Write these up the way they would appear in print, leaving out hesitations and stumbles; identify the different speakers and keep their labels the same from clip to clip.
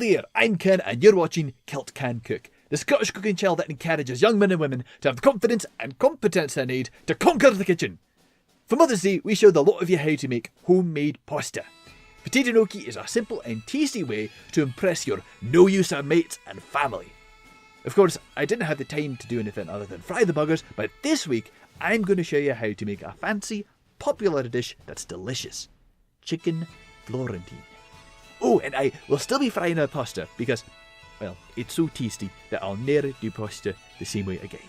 Speaker 1: there, I'm Ken and you're watching Kilt Can Cook, the Scottish cooking channel that encourages young men and women to have the confidence and competence they need to conquer the kitchen. For Mother's Day, we showed a lot of you how to make homemade pasta. Potato gnocchi is a simple and tasty way to impress your no-user mates and family. Of course, I didn't have the time to do anything other than fry the buggers, but this week I'm going to show you how to make a fancy, popular dish that's delicious. Chicken Florentine. Oh, and I will still be frying our pasta because, well, it's so tasty that I'll never do pasta the same way again.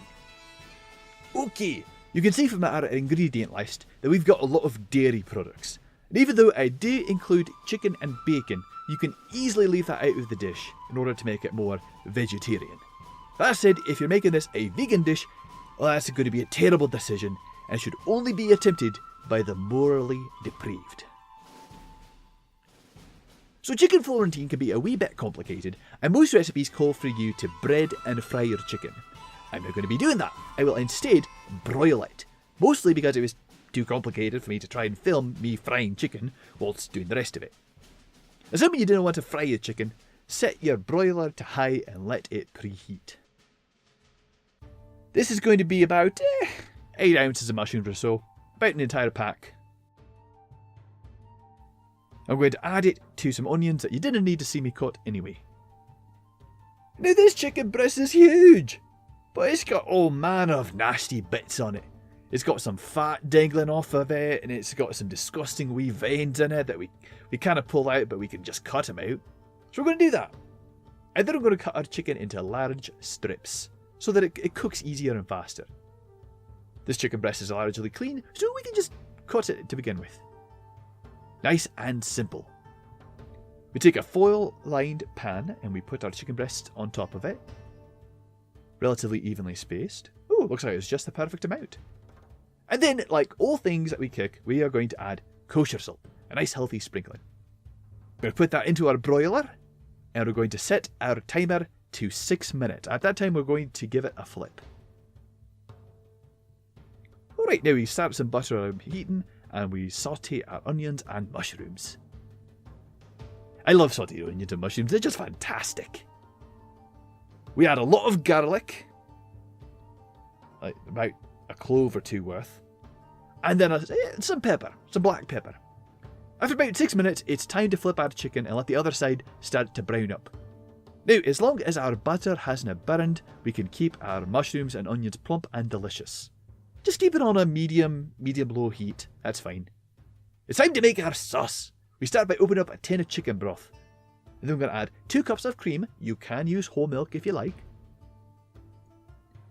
Speaker 1: Okay, you can see from our ingredient list that we've got a lot of dairy products. And even though I do include chicken and bacon, you can easily leave that out of the dish in order to make it more vegetarian. That said, if you're making this a vegan dish, well, that's going to be a terrible decision and should only be attempted by the morally depraved. So chicken Florentine can be a wee bit complicated, and most recipes call for you to bread and fry your chicken. I'm not going to be doing that. I will instead broil it, mostly because it was too complicated for me to try and film me frying chicken whilst doing the rest of it. Assuming you didn't want to fry your chicken, set your broiler to high and let it preheat. This is going to be about 8 ounces of mushrooms or so, about an entire pack. I'm going to add it to some onions that you didn't need to see me cut anyway. Now this chicken breast is huge, but it's got all manner of nasty bits on it. It's got some fat dangling off of it, and it's got some disgusting wee veins in it that we kind of pull out, but we can just cut them out. So we're going to do that. And then I'm going to cut our chicken into large strips, so that it cooks easier and faster. This chicken breast is largely clean, so we can just cut it to begin with. Nice and simple. We take a foil-lined pan and we put our chicken breast on top of it. Relatively evenly spaced. Oh, looks like it's just the perfect amount. And then, like all things that we cook, we are going to add kosher salt. A nice healthy sprinkling. We're going to put that into our broiler. And we're going to set our timer to 6 minutes. At that time, we're going to give it a flip. Alright, now we start some butter heating. And we saute our onions and mushrooms. I love sauteed onions and mushrooms, they're just fantastic. We add a lot of garlic, like about a clove or two worth, and then some pepper, some black pepper. After about 6 minutes, it's time to flip our chicken and let the other side start to brown up. Now, as long as our butter hasn't burned, we can keep our mushrooms and onions plump and delicious. Just keep it on a medium-low heat. That's fine. It's time to make our sauce. We start by opening up a tin of chicken broth. And then we're going to add 2 cups of cream. You can use whole milk if you like.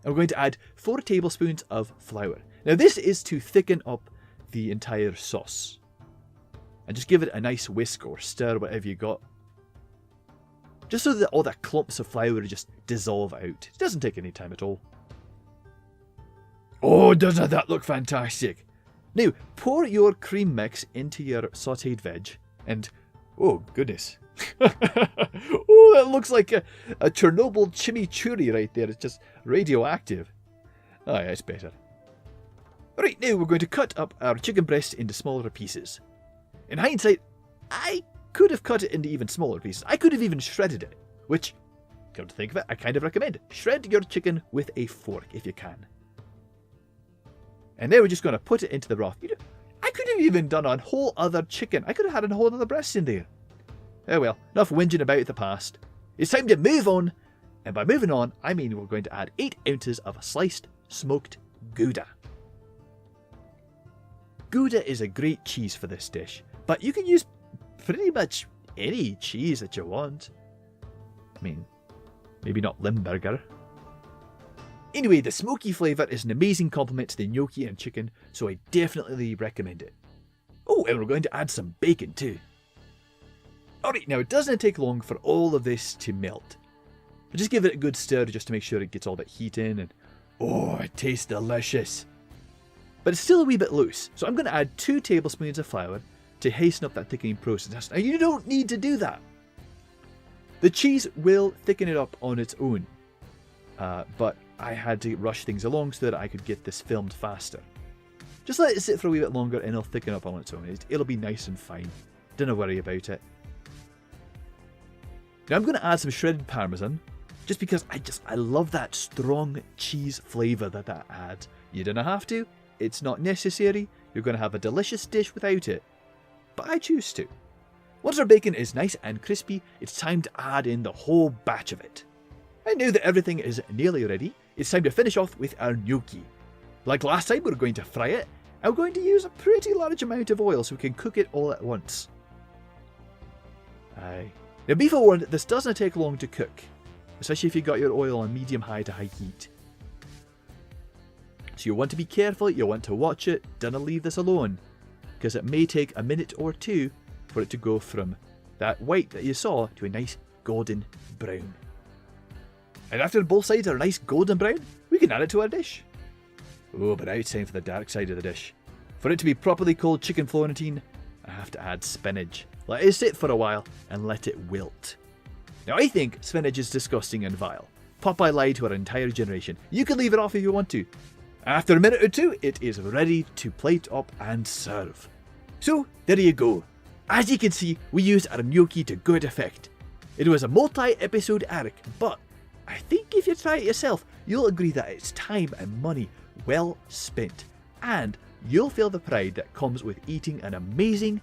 Speaker 1: And we're going to add 4 tablespoons of flour. Now this is to thicken up the entire sauce. And just give it a nice whisk or stir, whatever you got. Just so that all the clumps of flour just dissolve out. It doesn't take any time at all. Oh, doesn't that look fantastic? Now, pour your cream mix into your sautéed veg and, oh goodness. Oh, that looks like a Chernobyl chimichurri right there. It's just radioactive. Oh yeah, it's better. Alright, now we're going to cut up our chicken breast into smaller pieces. In hindsight, I could have cut it into even smaller pieces. I could have even shredded it, which, come to think of it, I kind of recommend. Shred your chicken with a fork if you can. And now we're just going to put it into the broth. I could have even done a whole other chicken. I could have had a whole other breast in there. Oh well, enough whinging about the past. It's time to move on. And by moving on, I mean we're going to add 8 ounces of sliced smoked Gouda. Gouda is a great cheese for this dish, but you can use pretty much any cheese that you want. I mean, maybe not Limburger. Anyway, the smoky flavour is an amazing complement to the gnocchi and chicken, so I definitely recommend it. Oh, and we're going to add some bacon too. Alright, now it doesn't take long for all of this to melt. But just give it a good stir just to make sure it gets all that heat in, and oh, it tastes delicious. But it's still a wee bit loose, so I'm going to add 2 tablespoons of flour to hasten up that thickening process. Now you don't need to do that. The cheese will thicken it up on its own, but I had to rush things along so that I could get this filmed faster. Just let it sit for a wee bit longer and it'll thicken up on its own. It'll be nice and fine. Don't worry about it. Now I'm going to add some shredded parmesan, just because I love that strong cheese flavour that adds. You don't have to, it's not necessary, you're going to have a delicious dish without it. But I choose to. Once our bacon is nice and crispy, it's time to add in the whole batch of it. And now that everything is nearly ready, it's time to finish off with our gnocchi. Like last time, we're going to fry it. I'm going to use a pretty large amount of oil so we can cook it all at once. Aye. Now be forewarned, this doesn't take long to cook, especially if you've got your oil on medium-high to high heat. So you want to be careful, you want to watch it, don't leave this alone, because it may take a minute or two for it to go from that white that you saw to a nice golden brown. And after both sides are a nice golden brown, we can add it to our dish. Oh, but now it's time for the dark side of the dish. For it to be properly called chicken Florentine, I have to add spinach. Let it sit for a while and let it wilt. Now I think spinach is disgusting and vile. Popeye lied to our entire generation. You can leave it off if you want to. After a minute or two, it is ready to plate up and serve. So, there you go. As you can see, we used our gnocchi to good effect. It was a multi-episode arc, but I think if you try it yourself, you'll agree that it's time and money well spent. And you'll feel the pride that comes with eating an amazing,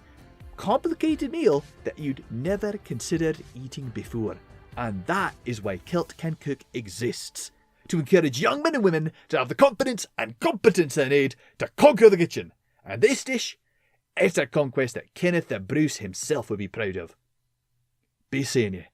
Speaker 1: complicated meal that you'd never considered eating before. And that is why Kilt Can Cook exists. To encourage young men and women to have the confidence and competence they need to conquer the kitchen. And this dish, it's a conquest that Kenneth the Bruce himself would be proud of. Be seeing you.